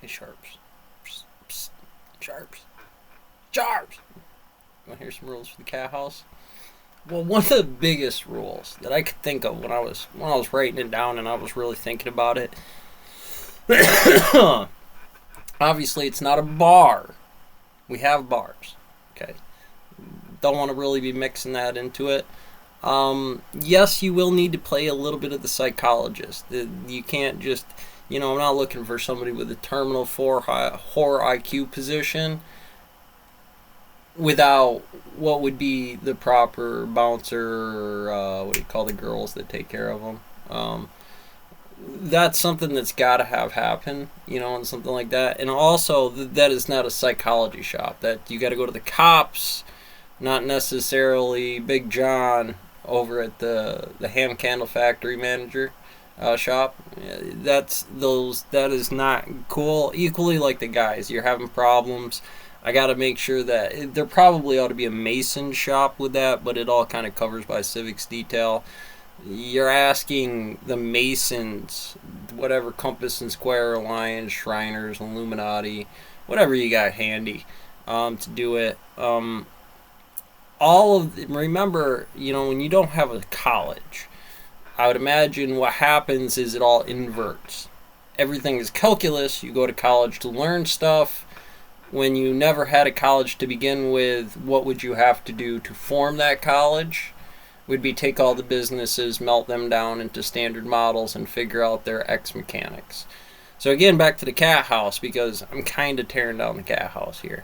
Hey, Sharps. Psst, psst. Sharps. Sharps! Want to hear some rules for the cat house? Well, one of the biggest rules that I could think of when I was writing it down and I was really thinking about it. Obviously, it's not a bar. We have bars. Okay. Don't want to really be mixing that into it. Yes, you will need to play a little bit of the psychologist. You can't just, I'm not looking for somebody with a terminal 4 horror IQ position without what would be the proper bouncer, or what do you call the girls that take care of them? That's something that's got to have happen, and something like that. And also, that is not a psychology shop. That you got to go to the cops, not necessarily Big John over at the ham candle factory manager shop. That is not cool. Equally like the guys, you're having problems. I got to make sure that there probably ought to be a mason shop with that, but it all kind of covers by civics detail. You're asking the masons, whatever Compass and Square Alliance, Shriners, Illuminati, whatever you got handy, to do it. Remember, when you don't have a college, I would imagine what happens is it all inverts. Everything is calculus. You go to college to learn stuff. When you never had a college to begin with, what would you have to do to form that college? Would be take all the businesses, melt them down into standard models, and figure out their X mechanics. So again, back to the cat house, because I'm kind of tearing down the cat house here.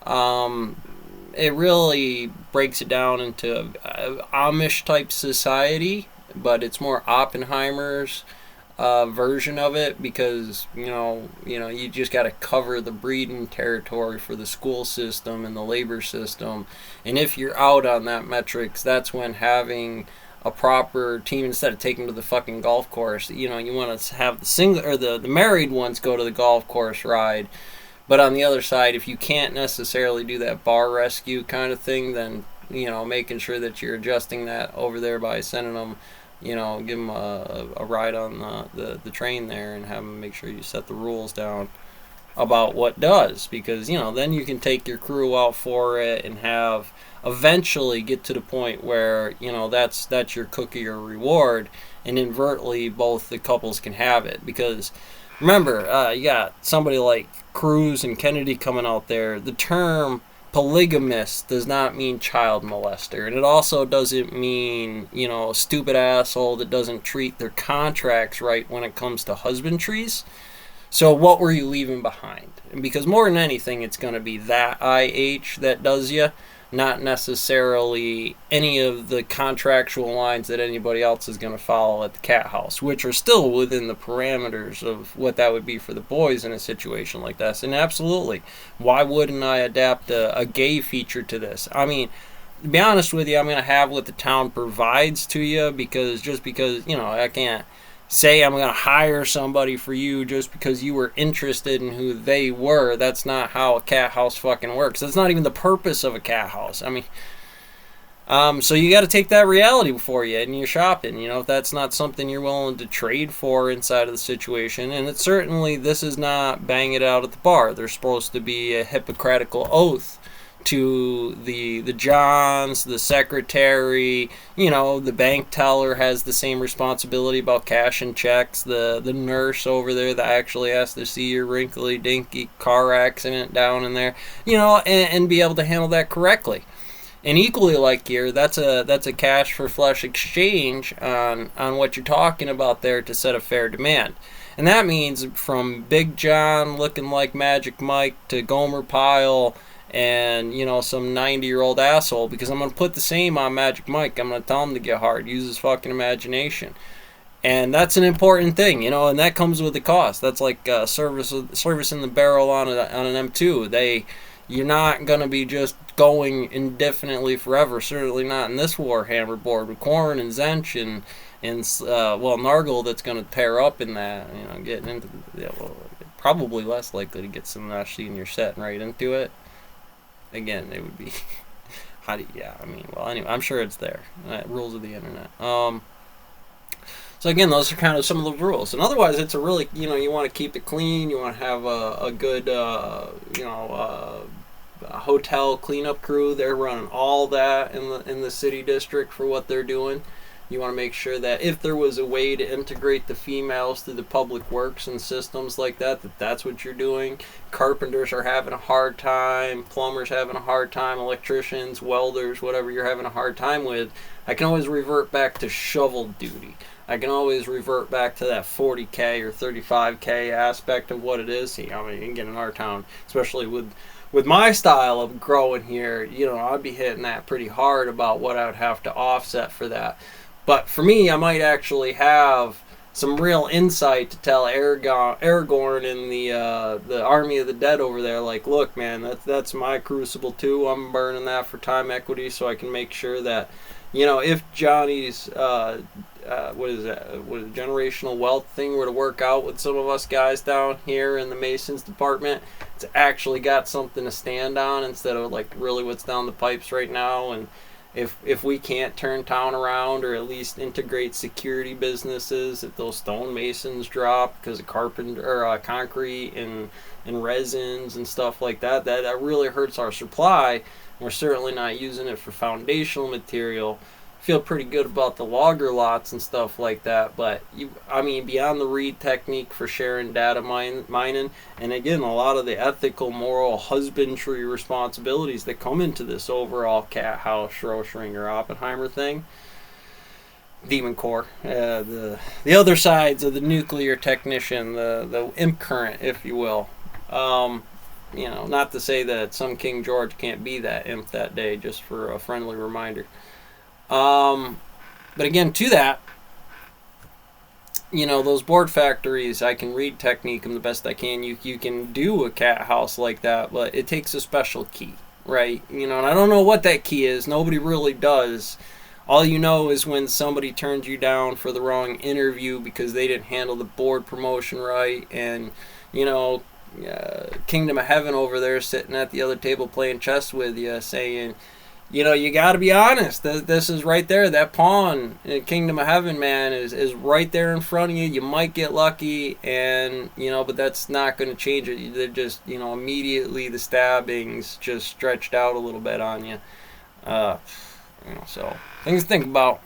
It really breaks it down into Amish type society, but it's more Oppenheimer's version of it, because you just got to cover the breeding territory for the school system and the labor system. And if you're out on that metrics, that's when having a proper team, instead of taking to the fucking golf course, you want to have the single or the married ones go to the golf course ride. But on the other side, if you can't necessarily do that bar rescue kind of thing, then making sure that you're adjusting that over there by sending them, give them a ride on the train there, and have them make sure you set the rules down about what does, because then you can take your crew out for it and have eventually get to the point where that's your cookie or reward, and inadvertently both the couples can have it. Because remember, you got somebody like Cruz and Kennedy coming out there. The term polygamist does not mean child molester, and it also doesn't mean a stupid asshole that doesn't treat their contracts right when it comes to husbandries. So what were you leaving behind? And because more than anything, it's going to be that IH that does you, not necessarily any of the contractual lines that anybody else is going to follow at the cat house, which are still within the parameters of what that would be for the boys in a situation like this. And absolutely, why wouldn't I adapt a gay feature to this? I mean, to be honest with you, I'm going to have what the town provides to you, because I can't say I'm going to hire somebody for you just because you were interested in who they were. That's not how a cat house fucking works. That's not even the purpose of a cat house. I mean, so you got to take that reality before you and you're shopping. If that's not something you're willing to trade for inside of the situation. And it's certainly, this is not bang it out at the bar. There's supposed to be a Hippocratical oath to the Johns, the secretary, the bank teller has the same responsibility about cashing checks, the nurse over there that actually has to see your wrinkly dinky car accident down in there, and be able to handle that correctly. And equally like here, that's a cash for flesh exchange on what you're talking about there to set a fair demand. And that means from Big John looking like Magic Mike to Gomer Pyle and some 90-year-old asshole, because I'm going to put the same on Magic Mike. I'm going to tell him to get hard, use his fucking imagination. And that's an important thing, and that comes with the cost. That's like servicing the barrel on an M2. You're not going to be just going indefinitely forever, certainly not in this Warhammer board with Corrin and Zench and Nargle that's going to pair up in that, getting into probably less likely to get some actually in your set and right into it. Again, it would be anyway, I'm sure it's there. Rules of the internet. So again, those are kind of some of the rules. And otherwise, it's a really, you want to keep it clean. You want to have a good, a hotel cleanup crew. They're running all that in the city district for what they're doing. You want to make sure that if there was a way to integrate the females through the public works and systems like that, that's what you're doing. Carpenters are having a hard time, plumbers having a hard time, electricians, welders, whatever you're having a hard time with. I can always revert back to shovel duty. I can always revert back to that 40K or 35K aspect of what it is. I mean, again, in our town, especially with my style of growing here, I'd be hitting that pretty hard about what I would have to offset for that. But for me, I might actually have some real insight to tell Aragorn and the Army of the Dead over there, like, look, man, that's my crucible too. I'm burning that for time equity, so I can make sure that, if Johnny's what is generational wealth thing were to work out with some of us guys down here in the Masons department, it's actually got something to stand on instead of like really what's down the pipes right now. And if we can't turn town around or at least integrate security businesses, if those stonemasons drop because of concrete and resins and stuff like that, that really hurts our supply. We're certainly not using it for foundational material. Feel pretty good about the logger lots and stuff like that, but beyond the read technique for sharing data mining, and again, a lot of the ethical, moral, husbandry responsibilities that come into this overall Cat House, Schrödinger, Oppenheimer thing, Demon Core, the other sides of the nuclear technician, the imp current, if you will. Not to say that some King George can't be that imp that day, just for a friendly reminder. But again, to that, those board factories, I can read technique them the best I can. You can do a cat house like that, but it takes a special key, right? And I don't know what that key is. Nobody really does. All you know is when somebody turns you down for the wrong interview because they didn't handle the board promotion right, and, Kingdom of Heaven over there sitting at the other table playing chess with you saying, you got to be honest. This is right there. That pawn in Kingdom of Heaven, man, is right there in front of you. You might get lucky, and but that's not going to change it. They're just immediately the stabbings just stretched out a little bit on you. So things to think about.